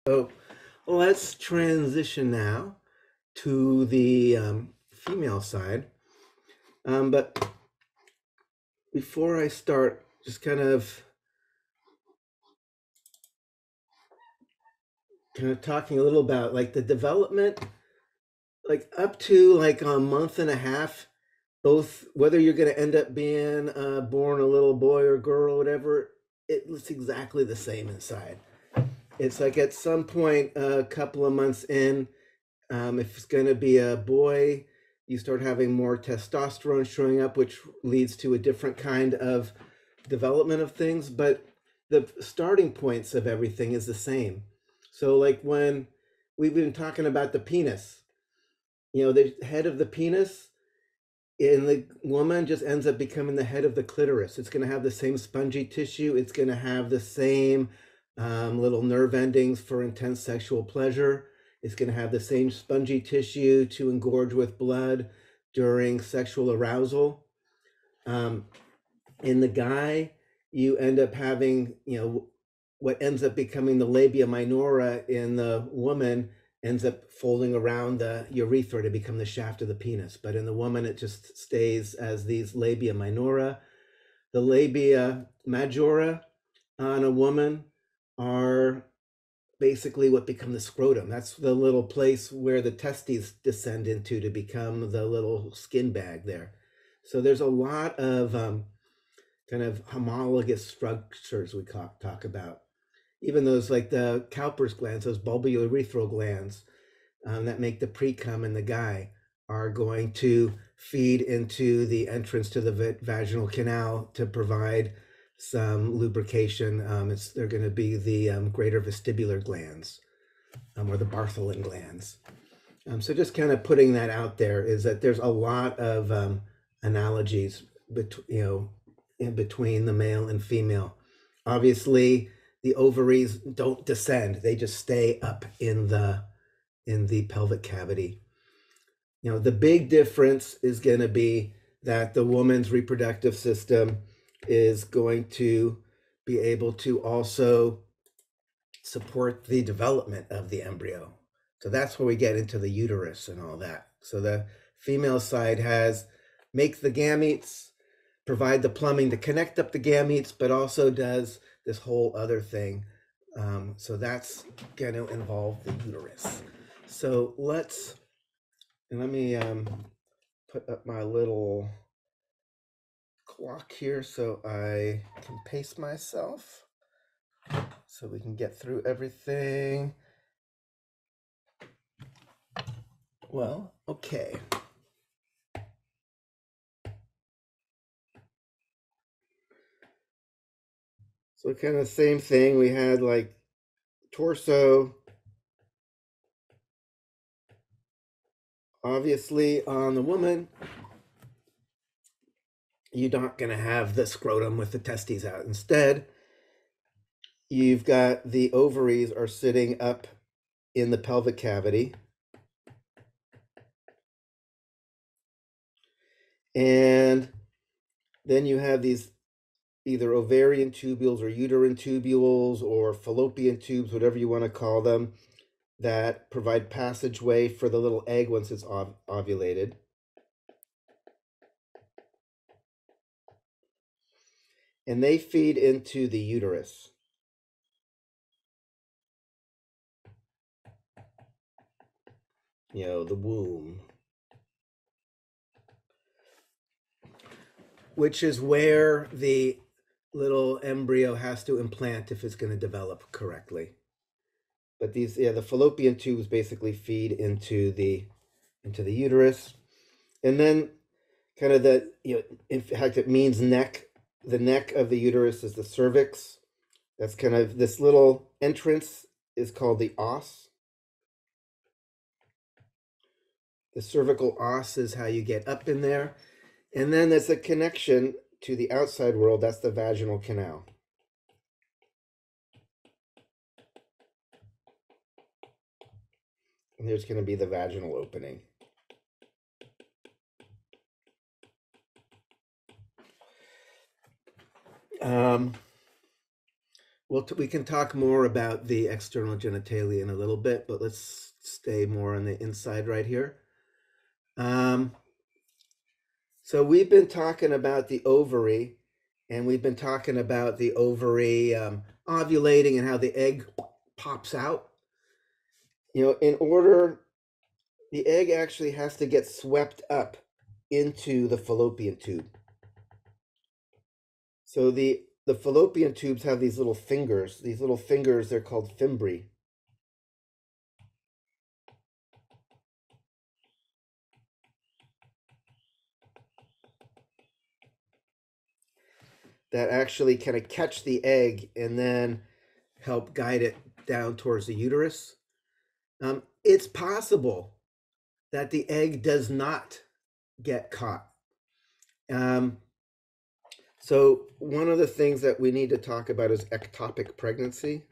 So let's transition now to the female side. But before I start, just kind of talking a little about like the development, like up to like a month and a half, both whether you're going to end up being born a little boy or girl or whatever, it looks exactly the same inside. It's like at some point, a couple of months in, if it's going to be a boy, you start having more testosterone showing up, which leads to a different kind of development of things. But the starting points of everything is the same. So, like when we've been talking about the penis, the head of the penis in the woman just ends up becoming the head of the clitoris. It's going to have the same spongy tissue. It's going to have the same little nerve endings for intense sexual pleasure. It's going to have the same spongy tissue to engorge with blood during sexual arousal. In the guy, you end up having, what ends up becoming the labia minora in the woman ends up folding around the urethra to become the shaft of the penis. But in the woman, it just stays as these labia minora. The labia majora on a woman are basically what become the scrotum. That's the little place where the testes descend into to become the little skin bag there. So there's a lot of kind of homologous structures we talk about. Even those like the Cowper's glands, those bulbourethral glands that make the precum in the guy are going to feed into the entrance to the vaginal canal to provide some lubrication. They're going to be the greater vestibular glands or the Bartholin glands. So just kind of putting that out there is that there's a lot of analogies in between the male and female. Obviously, the ovaries don't descend; they just stay up in the pelvic cavity. The big difference is going to be that the woman's reproductive system is going to be able to also support the development of the embryo. So that's where we get into the uterus and all that. So the female side makes the gametes, provide the plumbing to connect up the gametes, but also does this whole other thing. So that's going to involve the uterus. So let me put up my little clock here so I can pace myself so we can get through everything. Well, okay. So kind of the same thing. We had like torso. Obviously, on the woman, you're not going to have the scrotum with the testes out. Instead, you've got the ovaries are sitting up in the pelvic cavity. And then you have these either ovarian tubules or uterine tubules or fallopian tubes, whatever you want to call them, that provide passageway for the little egg once it's ovulated. And they feed into the uterus. The womb. Which is where the little embryo has to implant if it's going to develop correctly. But the fallopian tubes basically feed into the uterus. And then kind of in fact, it means neck. The neck of the uterus is the cervix. That's kind of this little entrance is called the os. The cervical os is how you get up in there. And then there's a connection to the outside world. That's the vaginal canal. And there's going to be the vaginal opening. We'll we can talk more about the external genitalia in a little bit, but let's stay more on the inside right here. So we've been talking about the ovary, and we've been talking about the ovary ovulating and how the egg pops out. The egg actually has to get swept up into the fallopian tube. So the fallopian tubes have these little fingers. These little fingers, they're called fimbriae. That actually kind of catch the egg and then help guide it down towards the uterus. It's possible that the egg does not get caught. So one of the things that we need to talk about is ectopic pregnancy.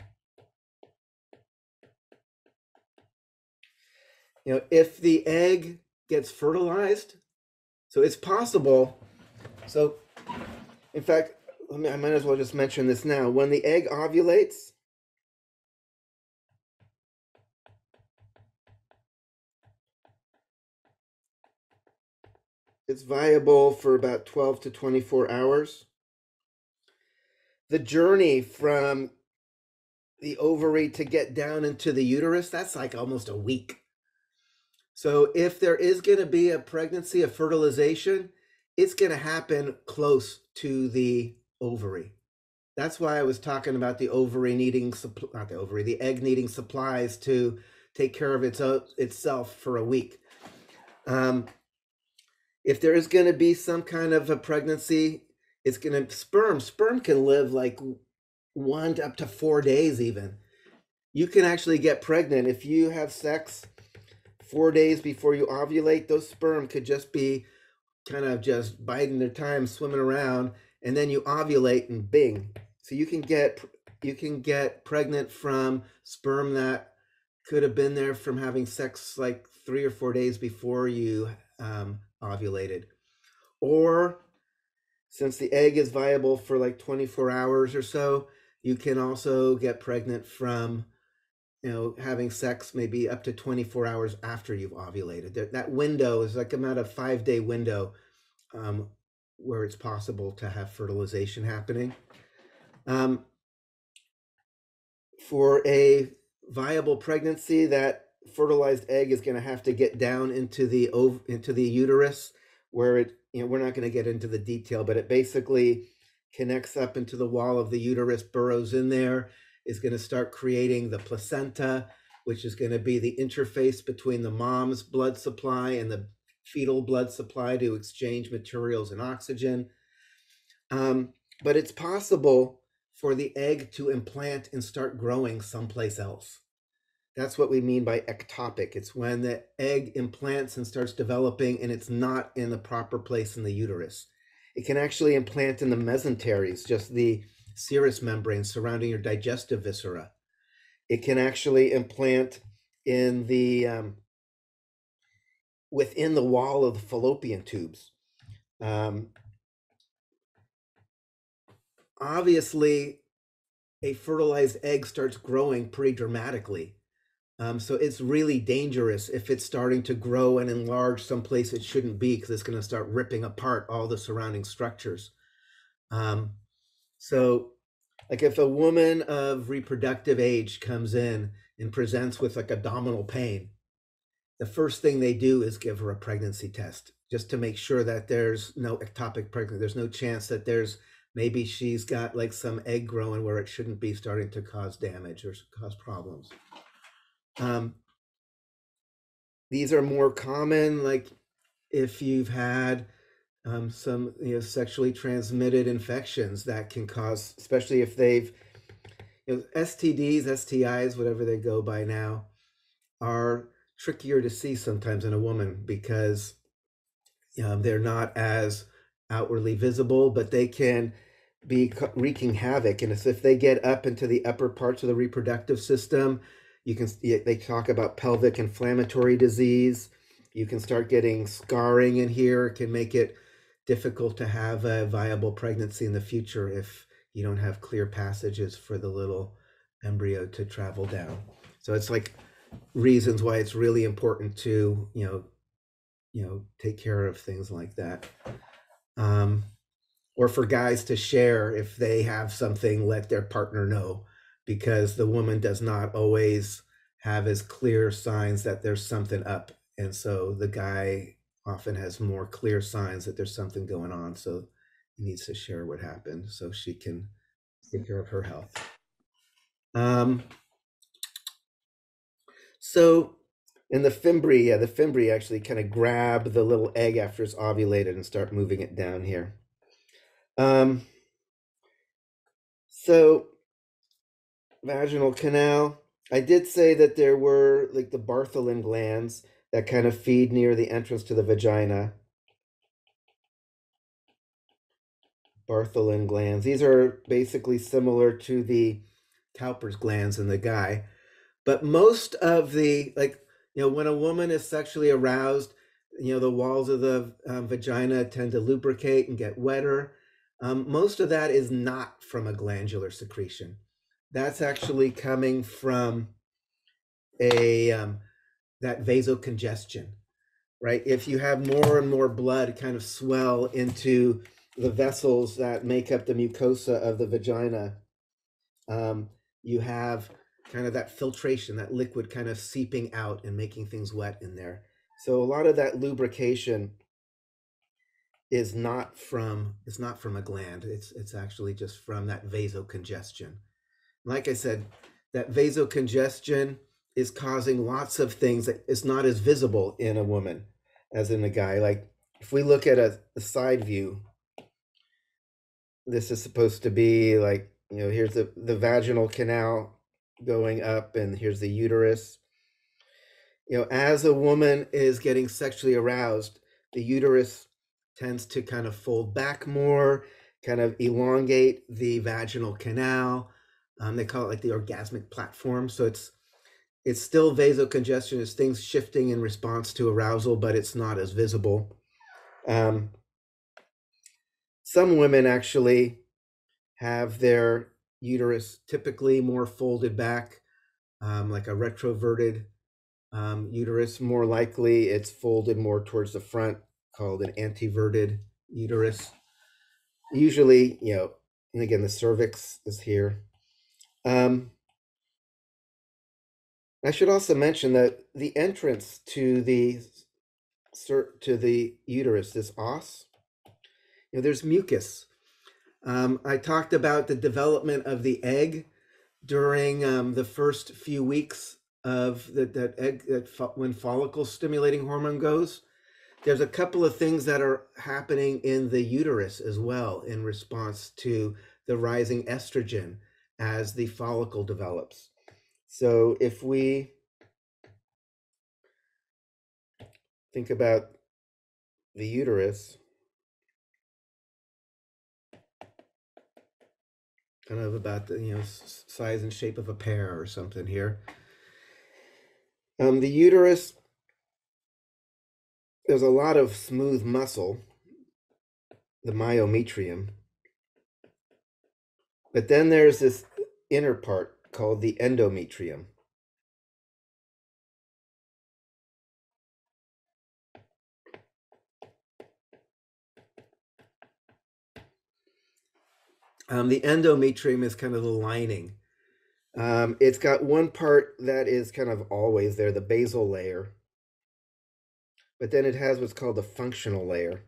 If the egg gets fertilized, so it's possible. So in fact, I might as well just mention this now. When the egg ovulates, it's viable for about 12 to 24 hours. The journey from the ovary to get down into the uterus, that's like almost a week. So if there is going to be a pregnancy, a fertilization, it's going to happen close to the ovary. That's why I was talking about the ovary needing, not the ovary, the egg needing supplies to take care of itself for a week. If there is going to be some kind of a pregnancy, it's going to, sperm can live like 1 to up to 4 days even. You can actually get pregnant if you have sex 4 days before you ovulate. Those sperm could just be kind of just biding their time, swimming around, and then you ovulate and bing. So you can get pregnant from sperm that could have been there from having sex like 3 or 4 days before you ovulated. Or since the egg is viable for like 24 hours or so, you can also get pregnant from having sex maybe up to 24 hours after you've ovulated. That window is like about a 5-day window where it's possible to have fertilization happening. For a viable pregnancy, that fertilized egg is going to have to get down into the uterus, where it, we're not going to get into the detail, but it basically connects up into the wall of the uterus, burrows in there, is going to start creating the placenta, which is going to be the interface between the mom's blood supply and the fetal blood supply to exchange materials and oxygen. But it's possible for the egg to implant and start growing someplace else. That's what we mean by ectopic. It's when the egg implants and starts developing and it's not in the proper place in the uterus. It can actually implant in the mesenteries, just the serous membrane surrounding your digestive viscera. It can actually implant in the within the wall of the fallopian tubes. Obviously, a fertilized egg starts growing pretty dramatically. So it's really dangerous if it's starting to grow and enlarge someplace it shouldn't be, because it's going to start ripping apart all the surrounding structures. So like if a woman of reproductive age comes in and presents with like abdominal pain, the first thing they do is give her a pregnancy test, just to make sure that there's no ectopic pregnancy. There's no chance that maybe she's got like some egg growing where it shouldn't be, starting to cause damage or cause problems. These are more common, like if you've had some sexually transmitted infections that can cause, especially if they've STDs, STIs, whatever they go by now, are trickier to see sometimes in a woman because they're not as outwardly visible, but they can be wreaking havoc. And if they get up into the upper parts of the reproductive system, they talk about pelvic inflammatory disease. You can start getting scarring in here. It can make it difficult to have a viable pregnancy in the future if you don't have clear passages for the little embryo to travel down. So it's like reasons why it's really important to, take care of things like that. Or for guys to share if they have something, let their partner know, because the woman does not always have as clear signs that there's something up. And so the guy often has more clear signs that there's something going on. So he needs to share what happened so she can take care of her health. So in the fimbriae actually kind of grab the little egg after it's ovulated and start moving it down here. So vaginal canal, I did say that there were like the Bartholin glands that kind of feed near the entrance to the vagina. Bartholin glands. These are basically similar to the Cowper's glands in the guy. But most of the, when a woman is sexually aroused, the walls of the vagina tend to lubricate and get wetter. Most of that is not from a glandular secretion. That's actually coming from that vasocongestion, right? If you have more and more blood kind of swell into the vessels that make up the mucosa of the vagina, you have kind of that filtration, that liquid kind of seeping out and making things wet in there. So a lot of that lubrication is not from a gland. It's actually just from that vasocongestion. Like I said, that vasocongestion is causing lots of things that is not as visible in a woman as in a guy. Like if we look at a side view, this is supposed to be like, here's the vaginal canal going up, and here's the uterus. As a woman is getting sexually aroused, the uterus tends to kind of fold back more, kind of elongate the vaginal canal. They call it like the orgasmic platform. So it's still vasocongestion, it's things shifting in response to arousal, but it's not as visible. Some women actually have their uterus typically more folded back, like a retroverted uterus. More likely it's folded more towards the front, called an anteverted uterus. Usually, and again, the cervix is here. I should also mention that the entrance to the uterus, this os, there's mucus. I talked about the development of the egg during the first few weeks of that egg, when follicle stimulating hormone goes. There's a couple of things that are happening in the uterus as well in response to the rising estrogen as the follicle develops. So if we think about the uterus, kind of about the size and shape of a pear or something here. The uterus, there's a lot of smooth muscle, the myometrium, but then there's this inner part called the endometrium. The endometrium is kind of the lining. It's got one part that is kind of always there, the basal layer, but then it has what's called the functional layer.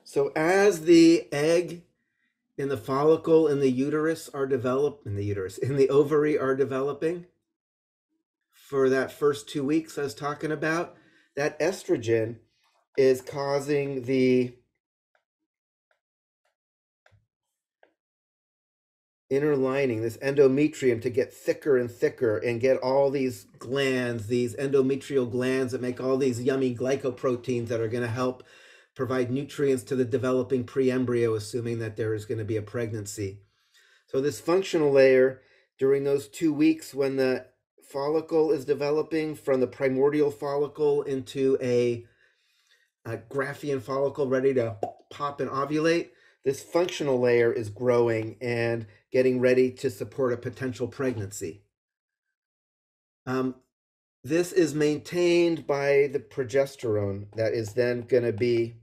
So as the egg in the follicle in the uterus are developed, in the ovary are developing, for that first 2 weeks I was talking about, that estrogen is causing the inner lining, this endometrium, to get thicker and thicker and get all these glands, these endometrial glands that make all these yummy glycoproteins that are going to help provide nutrients to the developing preembryo, assuming that there is going to be a pregnancy. So this functional layer, during those 2 weeks when the follicle is developing from the primordial follicle into a Graafian follicle ready to pop and ovulate, this functional layer is growing and getting ready to support a potential pregnancy. This is maintained by the progesterone that is then going to be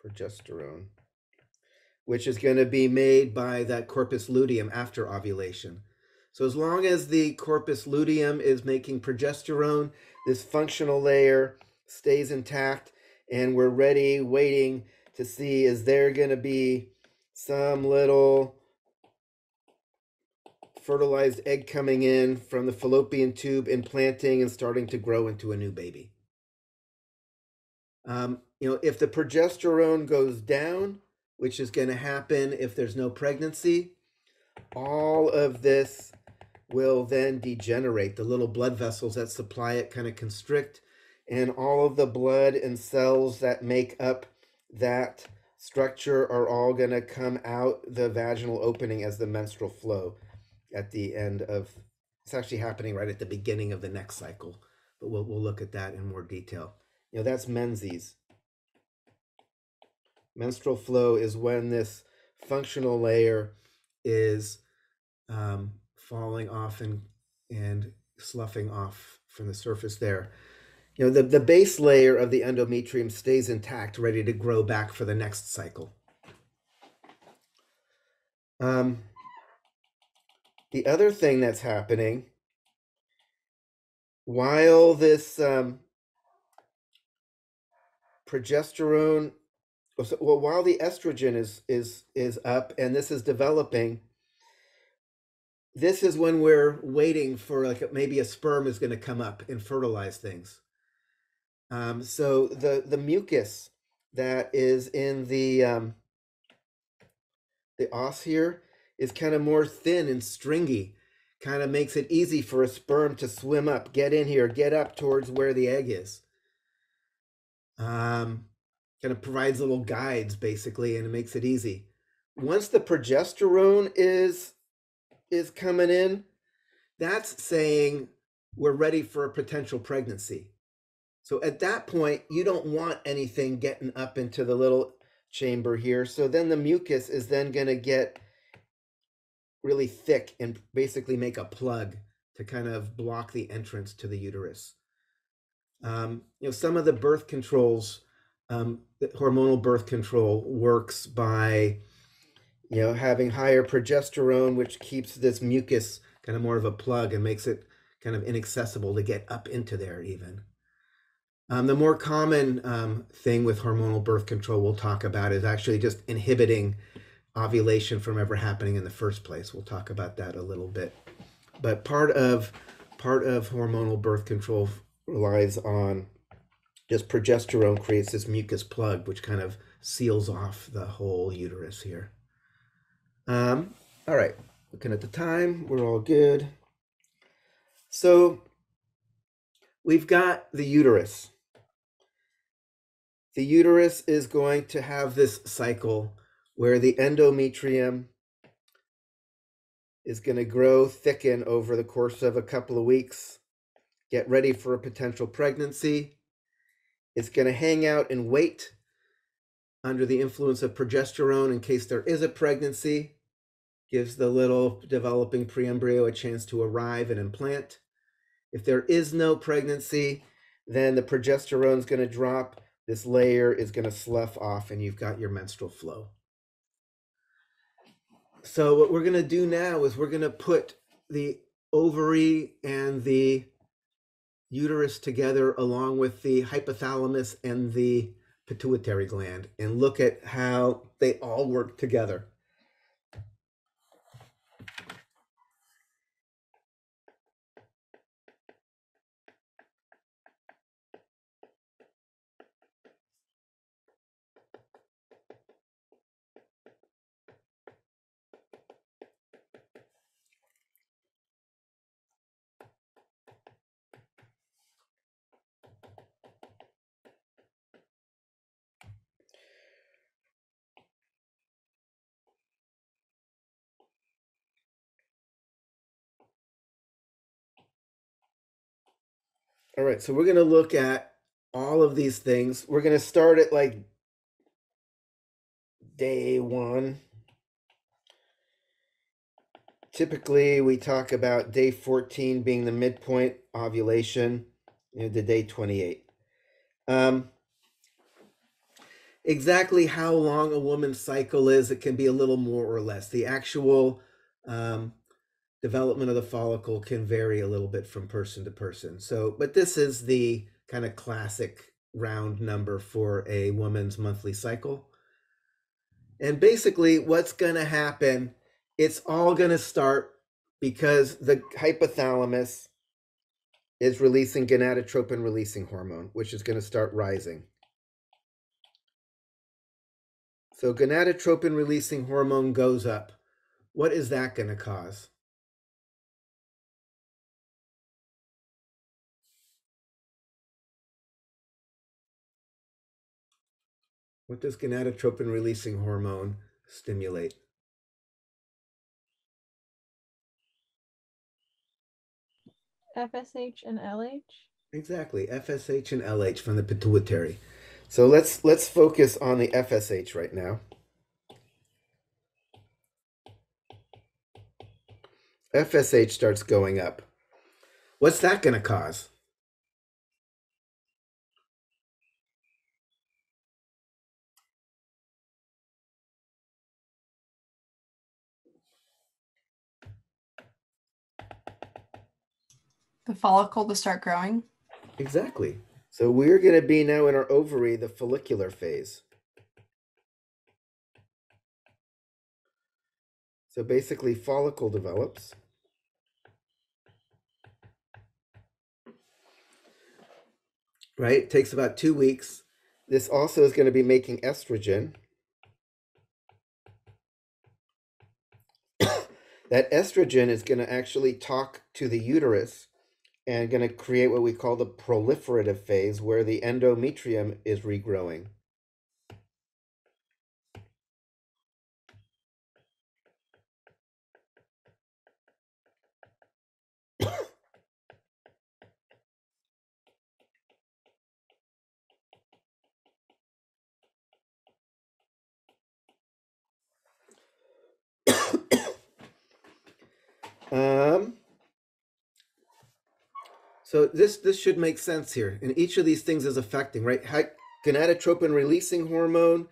progesterone, which is going to be made by that corpus luteum after ovulation. So as long as the corpus luteum is making progesterone, this functional layer stays intact, and we're ready, waiting to see, is there going to be some little fertilized egg coming in from the fallopian tube, implanting and starting to grow into a new baby. If the progesterone goes down, which is going to happen if there's no pregnancy, all of this will then degenerate. The little blood vessels that supply it kind of constrict, and all of the blood and cells that make up that structure are all going to come out the vaginal opening as the menstrual flow at the end of, it's actually happening right at the beginning of the next cycle, but we'll look at that in more detail. That's menses. Menstrual flow is when this functional layer is falling off and sloughing off from the surface there. The base layer of the endometrium stays intact, ready to grow back for the next cycle. The other thing that's happening while this progesterone, well, while the estrogen is up and this is developing, this is when we're waiting for maybe a sperm is going to come up and fertilize things. So the mucus that is in the os here is kind of more thin and stringy, kind of makes it easy for a sperm to swim up, get in here, get up towards where the egg is. Kind of provides little guides basically, and it makes it easy. Once the progesterone is coming in, that's saying we're ready for a potential pregnancy. So at that point, you don't want anything getting up into the little chamber here. So then the mucus is then going to get really thick and basically make a plug to kind of block the entrance to the uterus. Some of the birth controls, the hormonal birth control works by, having higher progesterone, which keeps this mucus kind of more of a plug and makes it kind of inaccessible to get up into there even. The more common thing with hormonal birth control we'll talk about is actually just inhibiting ovulation from ever happening in the first place. We'll talk about that a little bit. But part of hormonal birth control relies on just progesterone creates this mucus plug, which kind of seals off the whole uterus here. All right, looking at the time, we're all good. So we've got the uterus. The uterus is going to have this cycle where the endometrium is going to grow, thicken over the course of a couple of weeks, get ready for a potential pregnancy. It's going to hang out and wait under the influence of progesterone in case there is a pregnancy, gives the little developing preembryo a chance to arrive and implant. If there is no pregnancy, then the progesterone is going to drop. This layer is going to slough off, and you've got your menstrual flow. So what we're going to do now is we're going to put the ovary and the uterus together along with the hypothalamus and the pituitary gland and look at how they all work together. All right, so we're going to look at all of these things. We're going to start at like day 1. Typically, we talk about day 14 being the midpoint ovulation, to day 28. Exactly how long a woman's cycle is, it can be a little more or less. The actual development of the follicle can vary a little bit from person to person. So, but this is the kind of classic round number for a woman's monthly cycle. And basically what's going to happen, it's all going to start because the hypothalamus is releasing gonadotropin releasing hormone, which is going to start rising. So gonadotropin releasing hormone goes up. What is that going to cause? What does gonadotropin releasing hormone stimulate? FSH and LH? Exactly, FSH and LH from the pituitary. So let's focus on the FSH right now. FSH starts going up. What's that going to cause? The follicle to start growing. Exactly. So we're going to be now in our ovary, the follicular phase. So basically follicle develops. Right? It takes about 2 weeks. This also is going to be making estrogen. That estrogen is going to actually talk to the uterus and going to create what we call the proliferative phase, where the endometrium is regrowing. So this should make sense here. And each of these things is affecting, right? Gonadotropin releasing hormone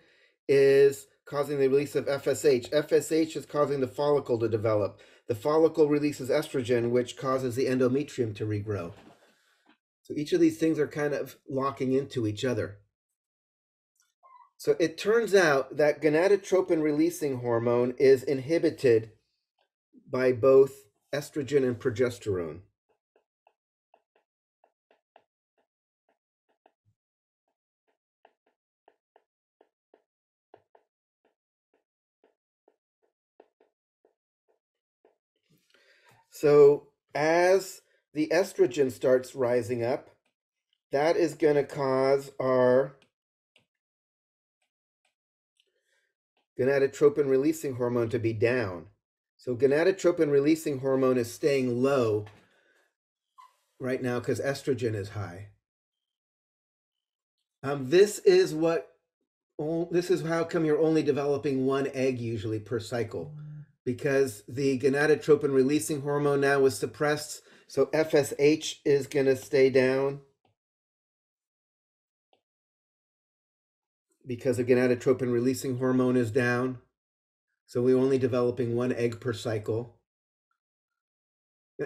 is causing the release of FSH. FSH is causing the follicle to develop. The follicle releases estrogen, which causes the endometrium to regrow. So each of these things are kind of locking into each other. So it turns out that gonadotropin releasing hormone is inhibited by both estrogen and progesterone. So as the estrogen starts rising up, that is going to cause our gonadotropin releasing hormone to be down. So gonadotropin releasing hormone is staying low right now because estrogen is high. This is how come you're only developing one egg usually per cycle, because the gonadotropin releasing hormone now is suppressed. So FSH is going to stay down because the gonadotropin releasing hormone is down. So we're only developing one egg per cycle.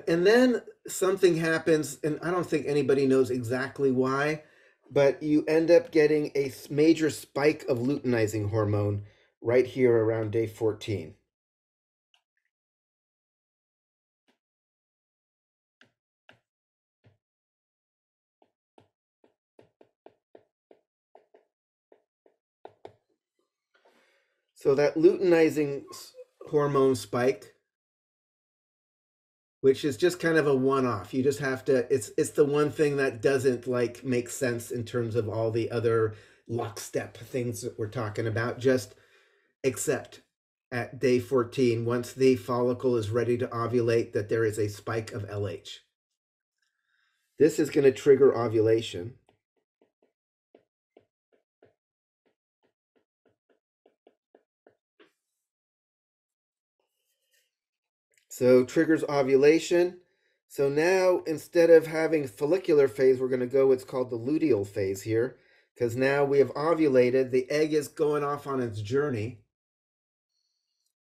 And then something happens, and I don't think anybody knows exactly why, but you end up getting a major spike of luteinizing hormone right here around day 14. So that luteinizing hormone spike, which is just kind of a one-off. You just have to, it's the one thing that doesn't like make sense in terms of all the other lockstep things that we're talking about, just except at day 14, once the follicle is ready to ovulate, that there is a spike of LH. This is going to trigger ovulation. So triggers ovulation. So now instead of having follicular phase, we're going to go what's called the luteal phase here, because now we have ovulated. The egg is going off on its journey.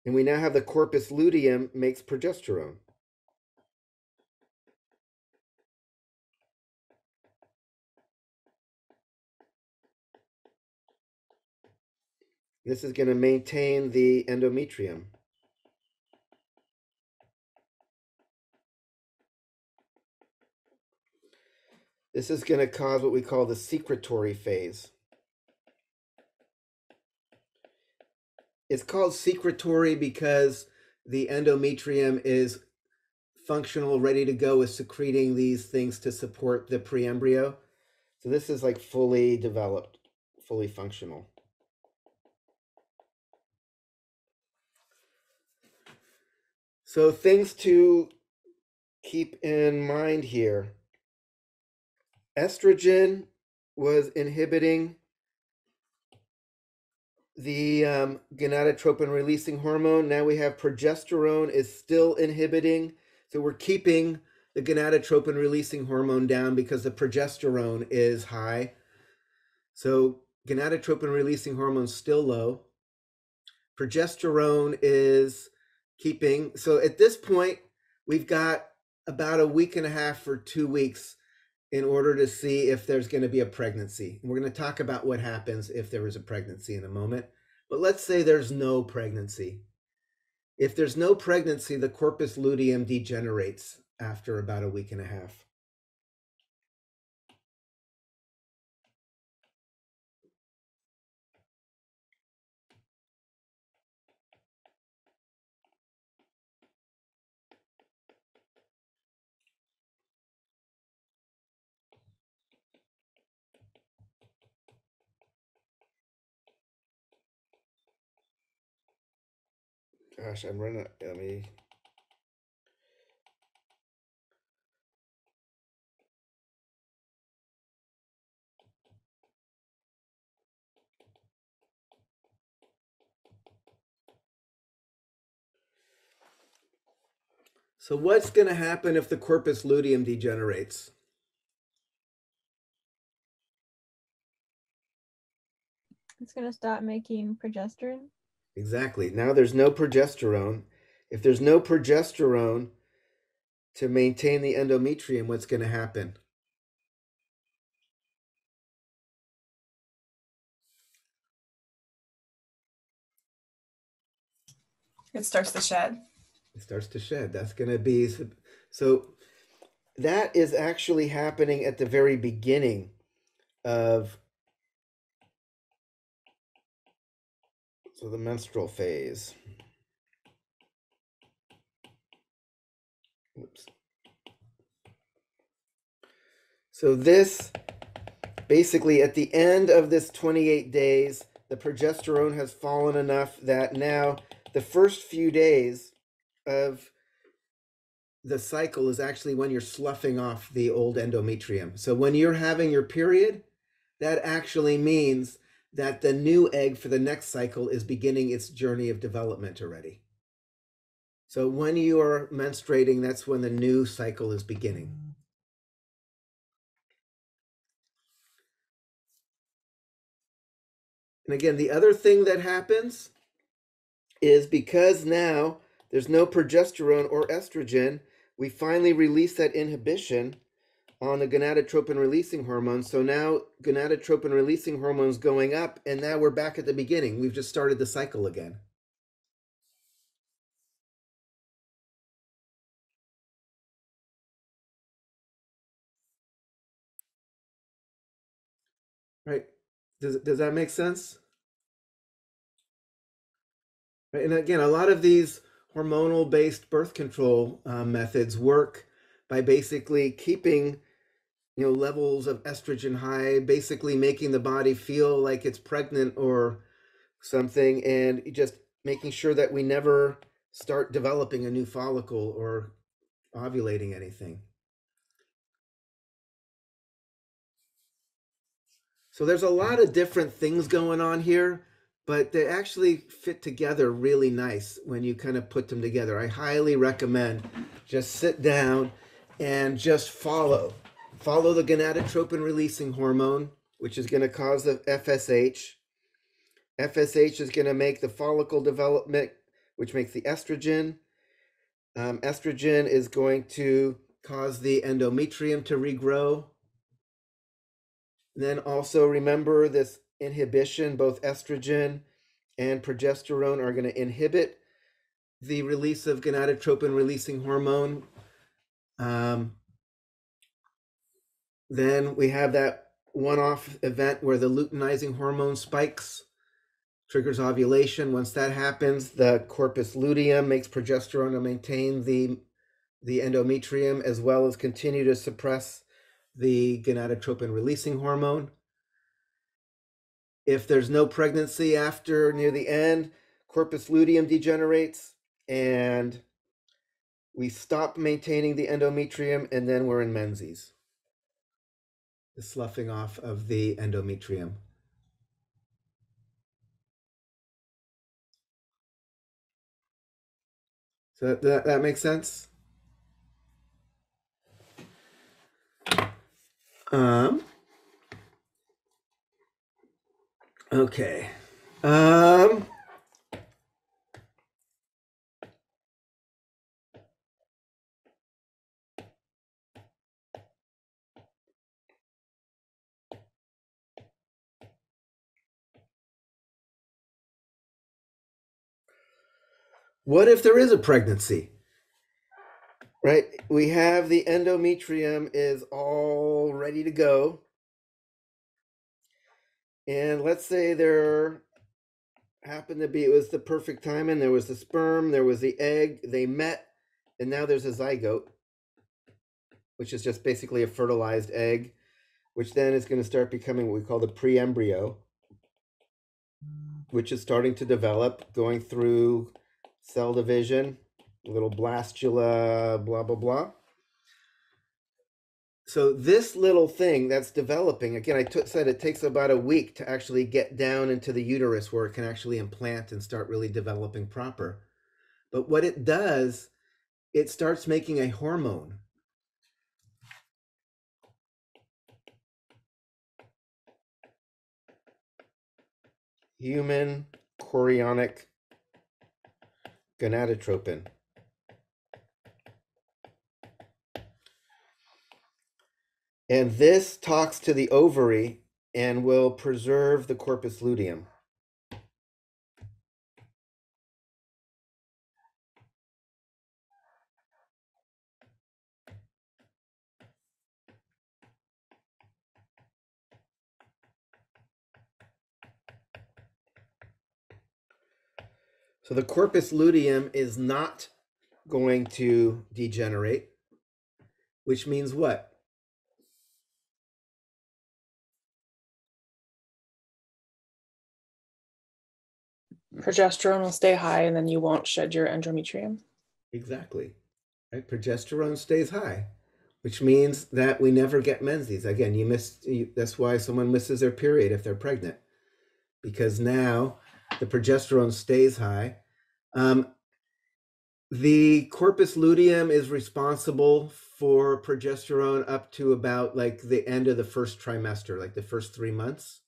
And we now have the corpus luteum makes progesterone. This is going to maintain the endometrium. This is going to cause what we call the secretory phase. It's called secretory because the endometrium is functional, ready to go with secreting these things to support the preembryo. So this is like fully developed, fully functional. So things to keep in mind here. Estrogen was inhibiting the gonadotropin releasing hormone. Now we have progesterone is still inhibiting. So we're keeping the gonadotropin releasing hormone down because the progesterone is high. So gonadotropin releasing hormone is still low. Progesterone is keeping. So at this point, we've got about a week and a half or 2 weeks in order to see if there's going to be a pregnancy. We're going to talk about what happens if there is a pregnancy in a moment. But let's say there's no pregnancy. If there's no pregnancy, the corpus luteum degenerates after about a week and a half. Gosh, I'm running. Let me. So what's going to happen if the corpus luteum degenerates? It's going to stop making progesterone. Exactly. Now there's no progesterone. If there's no progesterone to maintain the endometrium, what's going to happen? It starts to shed. It starts to shed. That's going to be so. That is actually happening at the very beginning of the menstrual phase. Oops. So this basically at the end of this 28 days, the progesterone has fallen enough that now the first few days of the cycle is actually when you're sloughing off the old endometrium. So when you're having your period, that actually means that the new egg for the next cycle is beginning its journey of development already. So when you are menstruating, that's when the new cycle is beginning. And again, the other thing that happens is because now there's no progesterone or estrogen, we finally release that inhibition on the gonadotropin releasing hormone. So now gonadotropin releasing hormone's going up, and now we're back at the beginning. We've just started the cycle again. Right? Does that make sense? Right? And again, a lot of these hormonal-based birth control methods work by basically keeping levels of estrogen high, basically making the body feel like it's pregnant or something, and just making sure that we never start developing a new follicle or ovulating anything. So there's a lot of different things going on here, but they actually fit together really nice when you kind of put them together. I highly recommend just sit down and just follow the gonadotropin releasing hormone, which is going to cause the FSH. FSH is going to make the follicle development, which makes the estrogen. Estrogen is going to cause the endometrium to regrow. Then also remember this inhibition, both estrogen and progesterone are going to inhibit the release of gonadotropin releasing hormone. Then we have that one-off event where the luteinizing hormone spikes, triggers ovulation. Once that happens, the corpus luteum makes progesterone to maintain the endometrium, as well as continue to suppress the gonadotropin releasing hormone. If there's no pregnancy after near the end, corpus luteum degenerates and we stop maintaining the endometrium, and then we're in menses, the sloughing off of the endometrium. So that makes sense? Okay. What if there is a pregnancy? Right? We have the endometrium is all ready to go. And let's say there happened to be, it was the perfect time, and there was the sperm, there was the egg, they met, and now there's a zygote, which is just basically a fertilized egg, which then is going to start becoming what we call the pre-embryo, which is starting to develop, going through cell division, little blastula, blah, blah, blah. So this little thing that's developing, again, I said it takes about a week to actually get down into the uterus where it can actually implant and start really developing proper. But what it does, it starts making a hormone. Human chorionic gonadotropin. And this talks to the ovary and will preserve the corpus luteum. So the corpus luteum is not going to degenerate, which means what? Progesterone will stay high and then you won't shed your endometrium. Exactly. Right? Progesterone stays high, which means that we never get menses. Again, that's why someone misses their period if they're pregnant, because now the progesterone stays high. The corpus luteum is responsible for progesterone up to about like the end of the first trimester, like the first 3 months.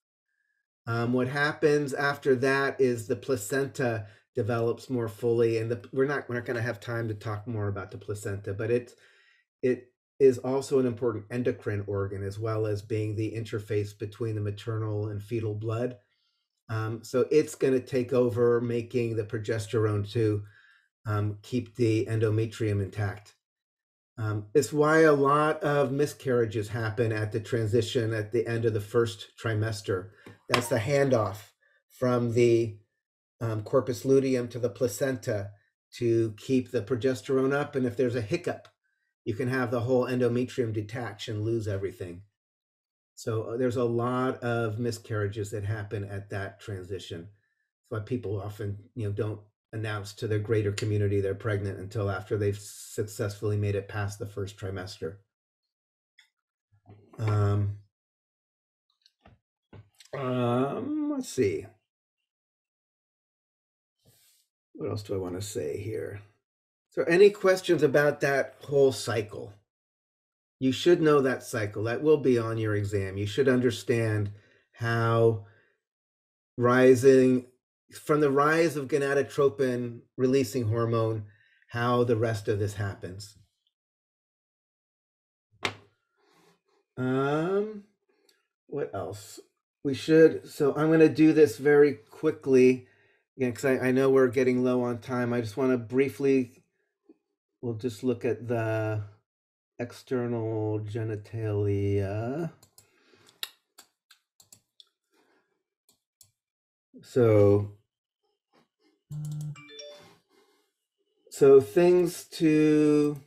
What happens after that is the placenta develops more fully, and we're not going to have time to talk more about the placenta, but it is also an important endocrine organ, as well as being the interface between the maternal and fetal blood. So it's going to take over making the progesterone to keep the endometrium intact. It's why a lot of miscarriages happen at the transition at the end of the first trimester. That's the handoff from the corpus luteum to the placenta to keep the progesterone up. And if there's a hiccup, you can have the whole endometrium detach and lose everything. So there's a lot of miscarriages that happen at that transition. That's why people often, don't announce to their greater community they're pregnant until after they've successfully made it past the first trimester. Let's see. What else do I want to say here? So any questions about that whole cycle? You should know that cycle. That will be on your exam. You should understand how rising from the rise of gonadotropin releasing hormone, how the rest of this happens. What else? We should, so I'm going to do this very quickly again, because I know we're getting low on time. I just want to briefly, we'll just look at the external genitalia. So things to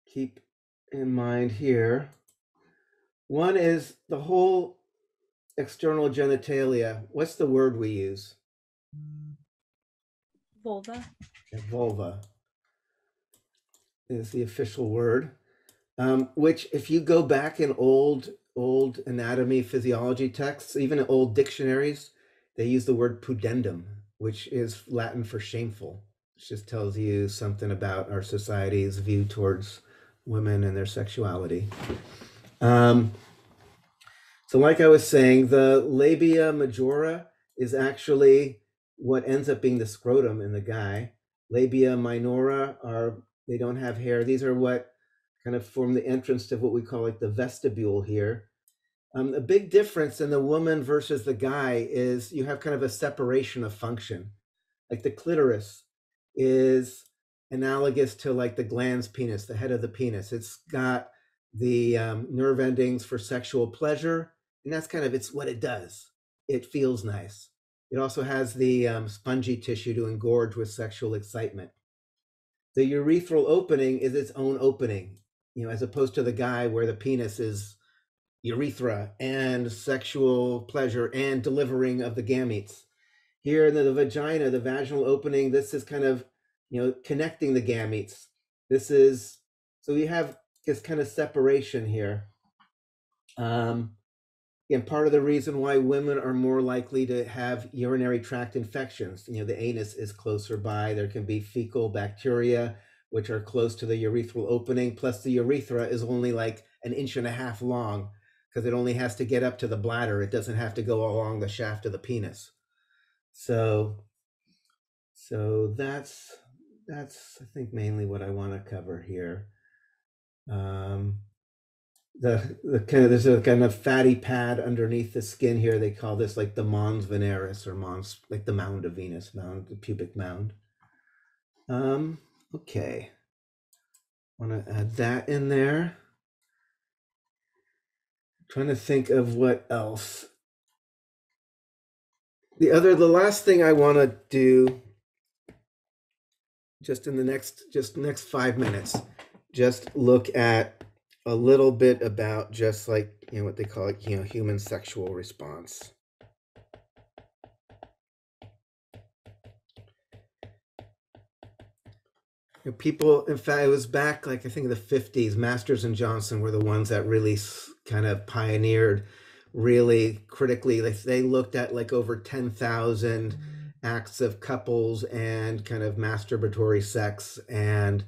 keep in mind here. One is the whole external genitalia. What's the word we use? Vulva. Vulva is the official word. Which, if you go back in old anatomy physiology texts, even in old dictionaries, they use the word pudendum, which is Latin for shameful. It just tells you something about our society's view towards women and their sexuality. So like I was saying, the labia majora is actually what ends up being the scrotum in the guy. Labia minora they don't have hair. These are what kind of form the entrance to what we call like the vestibule here. A big difference in the woman versus the guy is you have kind of a separation of function. Like the clitoris is analogous to like the glans penis, the head of the penis. It's got the nerve endings for sexual pleasure, and that's kind of it's what it does. It feels nice. It also has the spongy tissue to engorge with sexual excitement. The urethral opening is its own opening, as opposed to the guy where the penis is urethra and sexual pleasure and delivering of the gametes. Here in the vagina, the vaginal opening, this is kind of, connecting the gametes. This is, so you have this kind of separation here. And part of the reason why women are more likely to have urinary tract infections, the anus is closer by, there can be fecal bacteria, which are close to the urethral opening, plus the urethra is only like 1.5 inches long, because it only has to get up to the bladder. It doesn't have to go along the shaft of the penis. So that's I think mainly what I want to cover here. The kind of there's a kind of fatty pad underneath the skin here. They call this like the mons veneris, or mons, like the mound of Venus, the pubic mound. Okay, want to add that in there. Trying to think of what else. The last thing I want to do, just in the next 5 minutes, just look at a little bit about just like, what they call it, human sexual response. People, in fact, it was back like I think in the 50s, Masters and Johnson were the ones that really kind of pioneered really critically. They looked at like over 10,000 acts of couples and kind of masturbatory sex, and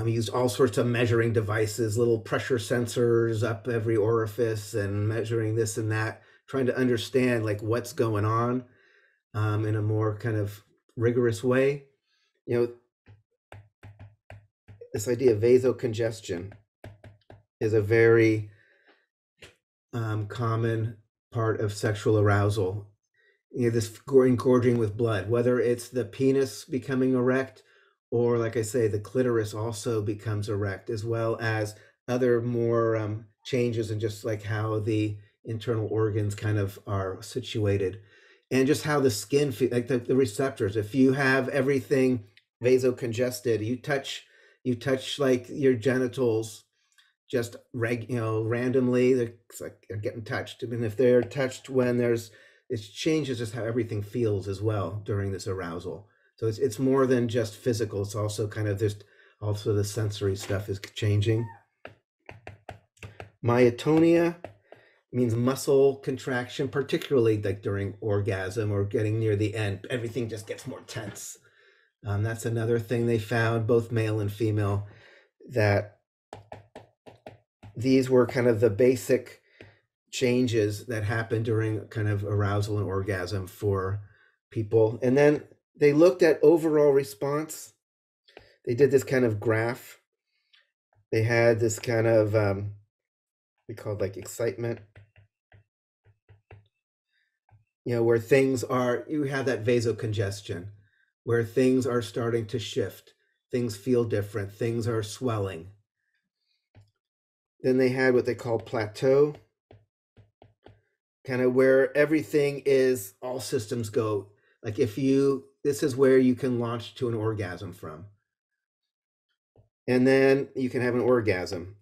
used all sorts of measuring devices, little pressure sensors up every orifice, and measuring this and that, trying to understand like what's going on in a more kind of rigorous way. This idea of vasocongestion is a very common part of sexual arousal. This engorging with blood, whether it's the penis becoming erect, or like I say, the clitoris also becomes erect, as well as other more changes in just like how the internal organs kind of are situated, and just how the skin, like the receptors. If you have everything vasocongested, you touch like your genitals just randomly, they're getting touched. I mean, if they're touched when it changes just how everything feels as well during this arousal. So it's more than just physical. It's also kind of also the sensory stuff is changing. Myotonia means muscle contraction, particularly like during orgasm or getting near the end. Everything just gets more tense. That's another thing they found, both male and female, that these were kind of the basic changes that happen during kind of arousal and orgasm for people. And then they looked at overall response. They did this kind of graph. They had this kind of, we called like excitement, where things are, you have that vasocongestion, where things are starting to shift, things feel different, things are swelling. Then they had what they call plateau, kind of where everything is, all systems go. Like this is where you can launch to an orgasm from. And then you can have an orgasm.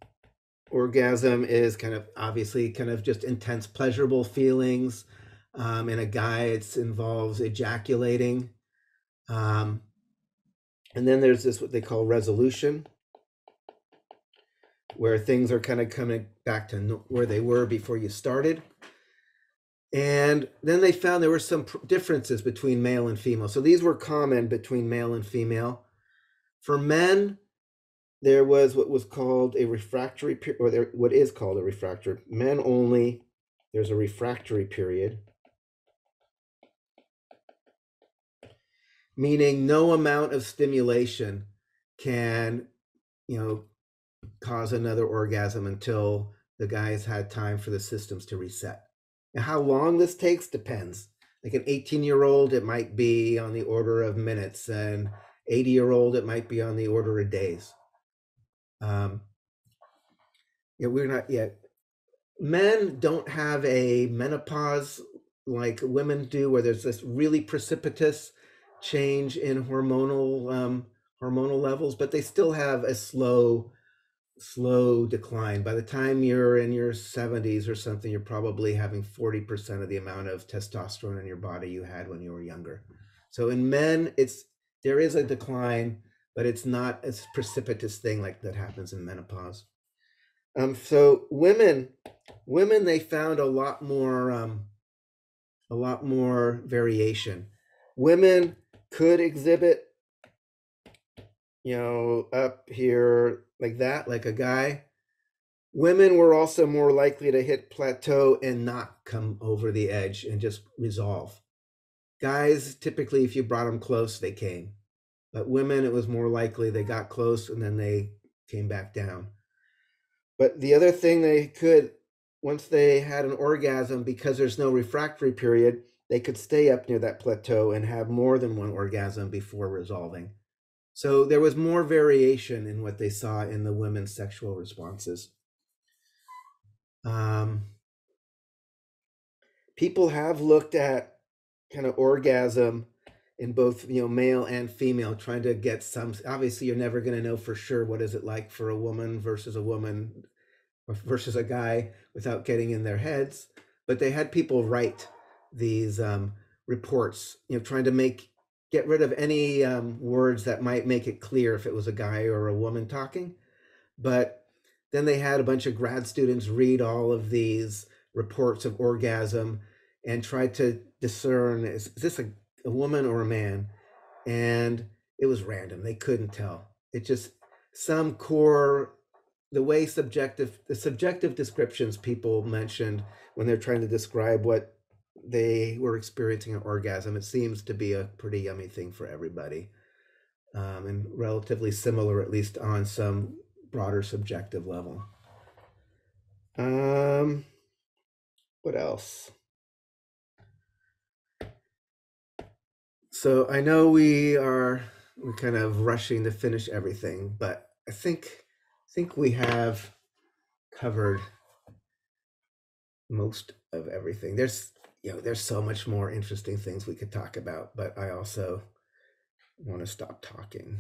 Orgasm is kind of obviously kind of just intense pleasurable feelings. In a guy, it involves ejaculating. And then there's this, what they call resolution, where things are kind of coming back to where they were before you started. And then they found there were some differences between male and female. So these were common between male and female. For men, there was what was called a refractory period, or what is called a refractory. Men only, there's a refractory period, meaning no amount of stimulation can, cause another orgasm until the guy's had time for the systems to reset. Now, how long this takes depends. Like an 18-year-old, it might be on the order of minutes, and 80-year-old, it might be on the order of days. We're not yet. Men don't have a menopause like women do, where there's this really precipitous change in hormonal levels, but they still have a slow decline. By the time you're in your 70s or something, you're probably having 40% of the amount of testosterone in your body you had when you were younger. So in men, there is a decline, but it's not a precipitous thing like that happens in menopause. So women, they found a lot more variation. Women could exhibit, up here like that, like a guy. Women were also more likely to hit plateau and not come over the edge and just resolve. Guys, typically, if you brought them close, they came. But women, it was more likely they got close and then they came back down. But the other thing they could, once they had an orgasm, because there's no refractory period, they could stay up near that plateau and have more than one orgasm before resolving. So there was more variation in what they saw in the women's sexual responses. People have looked at kind of orgasm in both, male and female, trying to get some. Obviously, you're never going to know for sure what is it like for a woman versus a guy without getting in their heads. But they had people write these reports, trying to get rid of any words that might make it clear if it was a guy or a woman talking. But then they had a bunch of grad students read all of these reports of orgasm and try to discern, is this a woman or a man? And it was random. They couldn't tell. It just, some core, the subjective descriptions people mentioned when they're trying to describe what they were experiencing an orgasm, it seems to be a pretty yummy thing for everybody, and relatively similar, at least on some broader subjective level. What else? So I know we're kind of rushing to finish everything, but I think we have covered most of everything. There's so much more interesting things we could talk about, but I also want to stop talking.